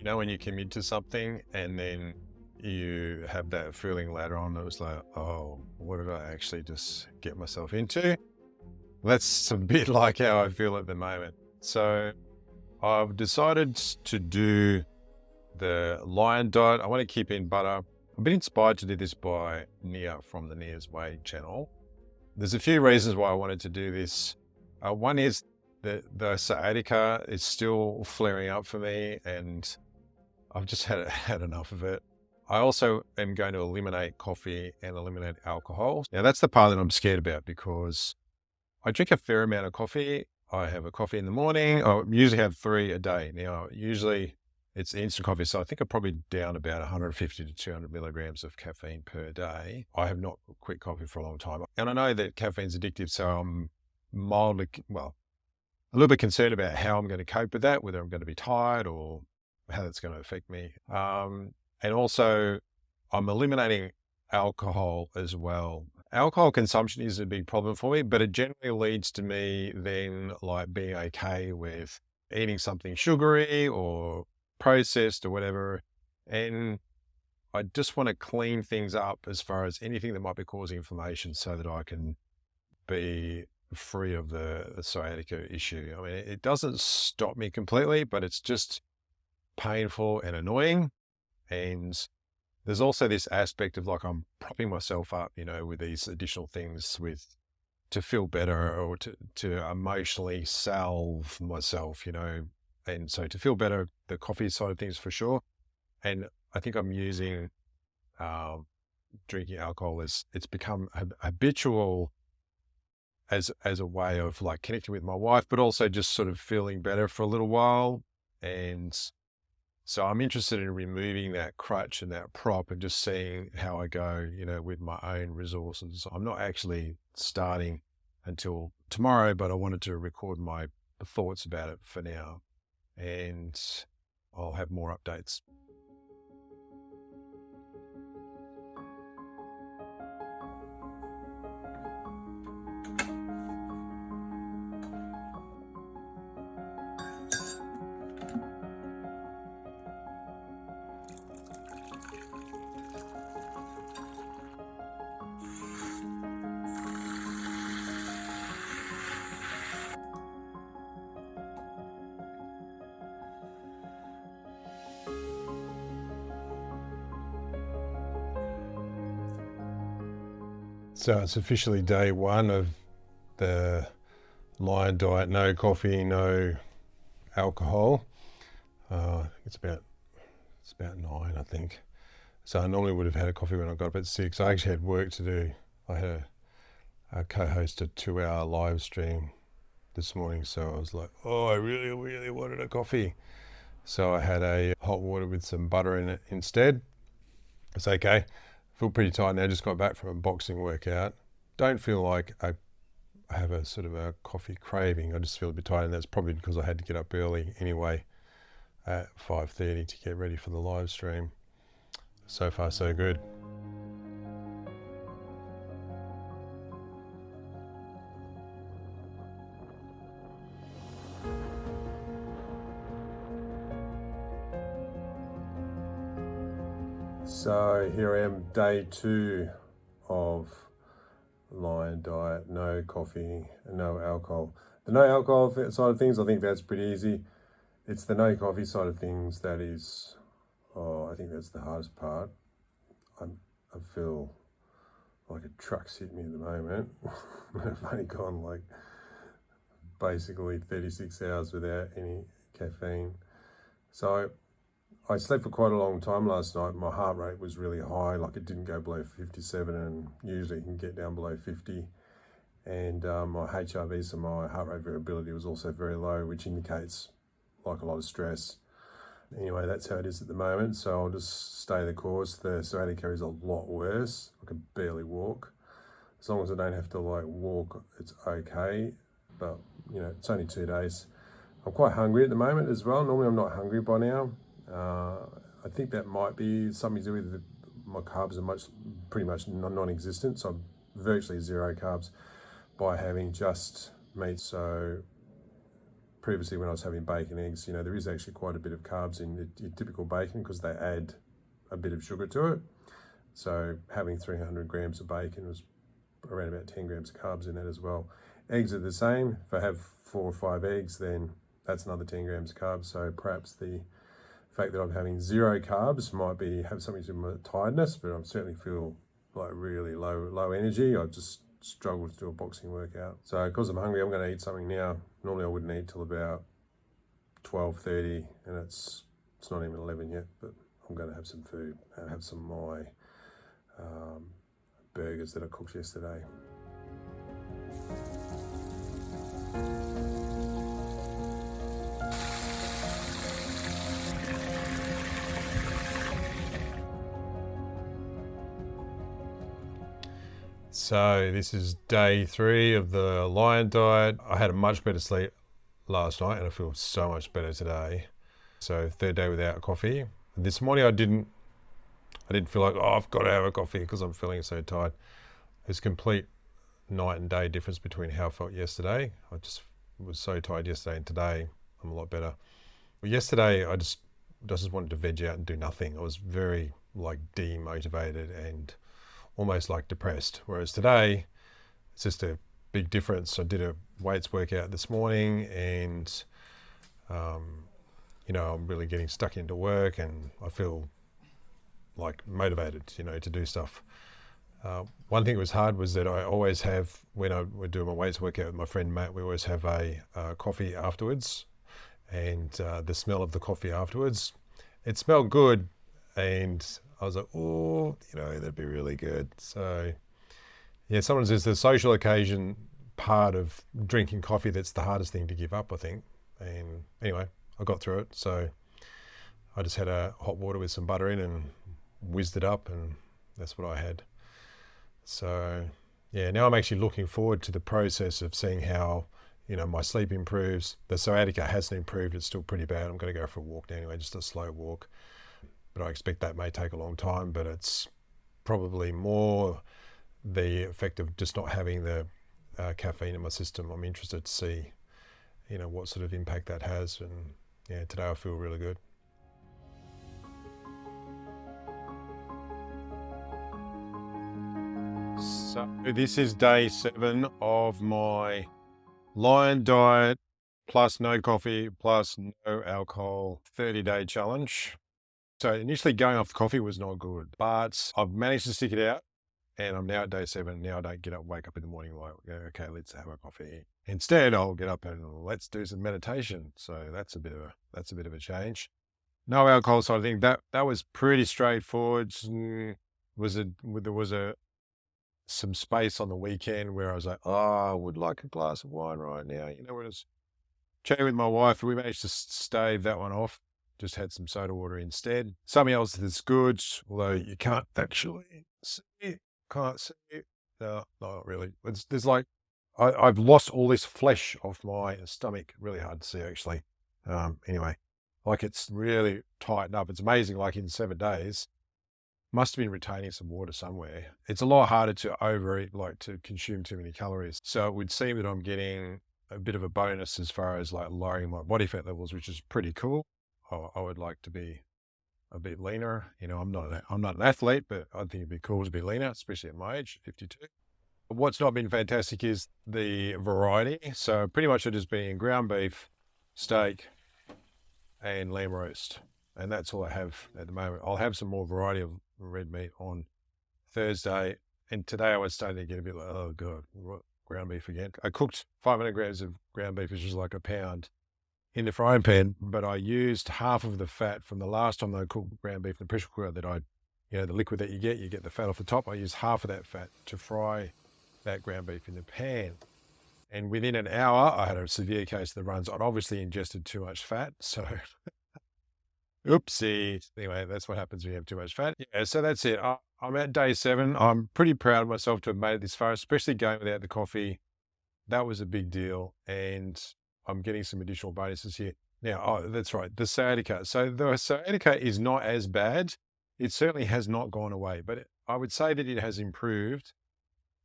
You know, when you commit to something and then you have that feeling later on that was like, oh, what did I actually just get myself into? That's a bit like how I feel at the moment. So I've decided to do the lion diet. I want to keep in butter. I've been inspired to do this by Neah from the Neah's Way channel. There's a few reasons why I wanted to do this. One is that the sciatica is still flaring up for me and I've just had enough of it. I also am going to eliminate coffee and eliminate alcohol. Now that's the part that I'm scared about because I drink a fair amount of coffee. I have a coffee in the morning. I usually have 3 a day. Now, usually it's instant coffee. So I think I'm probably down about 150 to 200 milligrams of caffeine per day. I have not quit coffee for a long time. And I know that caffeine's addictive. So I'm mildly, well, a little bit concerned about how I'm going to cope with that, whether I'm going to be tired or how that's going to affect me. And also I'm eliminating alcohol as well. Alcohol consumption is a big problem for me, but it generally leads to me then like being okay with eating something sugary or processed or whatever. And I just want to clean things up as far as anything that might be causing inflammation so that I can be free of the sciatica issue. I mean, it doesn't stop me completely, but it's just painful and annoying. And there's also this aspect of like I'm propping myself up, you know, with these additional things to feel better or to emotionally salve myself, you know. And so to feel better, the coffee side of things for sure. And I think I'm using drinking alcohol as it's become habitual as a way of like connecting with my wife, but also just sort of feeling better for a little while. And so I'm interested in removing that crutch and that prop and just seeing how I go, you know, with my own resources. I'm not actually starting until tomorrow, but I wanted to record my thoughts about it for now. And I'll have more updates. So it's officially day 1 of the lion diet, no coffee, no alcohol. It's about 9, I think. So I normally would have had a coffee when I got up at 6. I actually had work to do. I had a co-host a 2-hour live stream this morning, so I was like, oh, I really, really wanted a coffee. So I had a hot water with some butter in it instead. It's okay. I feel pretty tired now. Just got back from a boxing workout. Don't feel like I have a sort of a coffee craving. I just feel a bit tired, and that's probably because I had to get up early anyway at 5:30 to get ready for the live stream. So far, so good. So here I am, day 2 of lion diet, no coffee, no alcohol. The no alcohol side of things, I think that's pretty easy. It's the no coffee side of things that is, I think that's the hardest part. I feel like a truck's hit me at the moment. I've only gone like basically 36 hours without any caffeine. So I slept for quite a long time last night. My heart rate was really high, like it didn't go below 57, and usually it can get down below 50. And my HRV, so my heart rate variability, was also very low, which indicates like a lot of stress. Anyway, that's how it is at the moment, so I'll just stay the course. The sciatica is a lot worse. I can barely walk. As long as I don't have to like walk, it's okay. But you know, it's only 2 days. I'm quite hungry at the moment as well. Normally I'm not hungry by now. I think that might be something to do with my carbs are pretty much non-existent. So I'm virtually 0 carbs by having just meat. So previously when I was having bacon, eggs, there is actually quite a bit of carbs in your typical bacon because they add a bit of sugar to it. So having 300 grams of bacon was around about 10 grams of carbs in that as well. Eggs are the same. If I have 4 or 5 eggs, then that's another 10 grams of carbs. So perhaps the fact that I'm having 0 carbs might have something to do with my tiredness, but I certainly feel like really low energy. I just struggle to do a boxing workout. So because I'm hungry, I'm going to eat something now. Normally I wouldn't eat till about 12:30, and it's not even 11 yet, but I'm going to have some food and have some of my burgers that I cooked yesterday. So this is day 3 of the Lion diet. I had a much better sleep last night and I feel so much better today. So 3rd day without coffee. This morning I didn't feel like, oh, I've got to have a coffee because I'm feeling so tired. There's complete night and day difference between how I felt yesterday. I just was so tired yesterday, and today I'm a lot better. But yesterday I just wanted to veg out and do nothing. I was very demotivated and almost depressed. Whereas today it's just a big difference. I did a weights workout this morning, and I'm really getting stuck into work, and I feel motivated, to do stuff. One thing that was hard was that I always have, when I would do my weights workout with my friend Matt, we always have a coffee afterwards, and the smell of the coffee afterwards, it smelled good, and I was like, oh, that'd be really good. So yeah, sometimes there's the social occasion part of drinking coffee that's the hardest thing to give up, I think. And anyway, I got through it. So I just had a hot water with some butter in and whizzed it up, and that's what I had. So yeah, now I'm actually looking forward to the process of seeing how, my sleep improves. The sciatica hasn't improved. It's still pretty bad. I'm going to go for a walk now anyway, just a slow walk. But I expect that may take a long time, but it's probably more the effect of just not having the caffeine in my system. I'm interested to see, what sort of impact that has. And yeah, today I feel really good. So this is day 7 of my Lion diet plus no coffee plus no alcohol 30-day challenge. So initially going off the coffee was not good, but I've managed to stick it out, and I'm now at day 7. Now I don't wake up in the morning okay, let's have a coffee. Instead, I'll get up and let's do some meditation. So that's a bit of a change. No alcohol, so I think that was pretty straightforward. There was some space on the weekend where I was like, oh, I would like a glass of wine right now. When I was chatting with my wife, we managed to stave that one off. Just had some soda water instead. Something else that's good, although you can't actually see it. Can't see it. No, not really. I've lost all this flesh off my stomach. Really hard to see, actually. Anyway, it's really tightened up. It's amazing, in 7 days. Must have been retaining some water somewhere. It's a lot harder to overeat, to consume too many calories. So it would seem that I'm getting a bit of a bonus as far as lowering my body fat levels, which is pretty cool. I would like to be a bit leaner. I'm not an athlete, but I think it'd be cool to be leaner, especially at my age, 52. What's not been fantastic is the variety. So pretty much I've just been ground beef, steak, and lamb roast. And that's all I have at the moment. I'll have some more variety of red meat on Thursday. And today I was starting to get a bit oh God, what, ground beef again. I cooked 500 grams of ground beef, which is like a pound, in the frying pan, but I used half of the fat from the last time I cooked ground beef in the pressure cooker the liquid that you get the fat off the top. I used half of that fat to fry that ground beef in the pan. And within an hour, I had a severe case of the runs. I'd obviously ingested too much fat. So, oopsie. Anyway, that's what happens when you have too much fat. Yeah, so that's it. I'm at day 7. I'm pretty proud of myself to have made it this far, especially going without the coffee. That was a big deal. And I'm getting some additional bonuses here. Now, that's right, the sciatica. So the sciatica is not as bad. It certainly has not gone away, but I would say that it has improved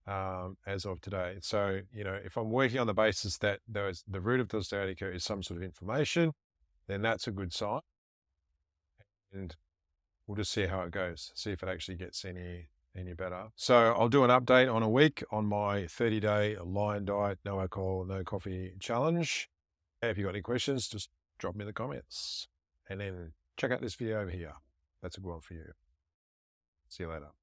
as of today. So, if I'm working on the basis that the root of the sciatica is some sort of inflammation, then that's a good sign. And we'll just see how it goes, see if it actually gets any better. So I'll do an update on a week on my 30-day Lion Diet, no alcohol, no coffee challenge. If you've got any questions, just drop me in the comments. And then check out this video over here. That's a good one for you. See you later.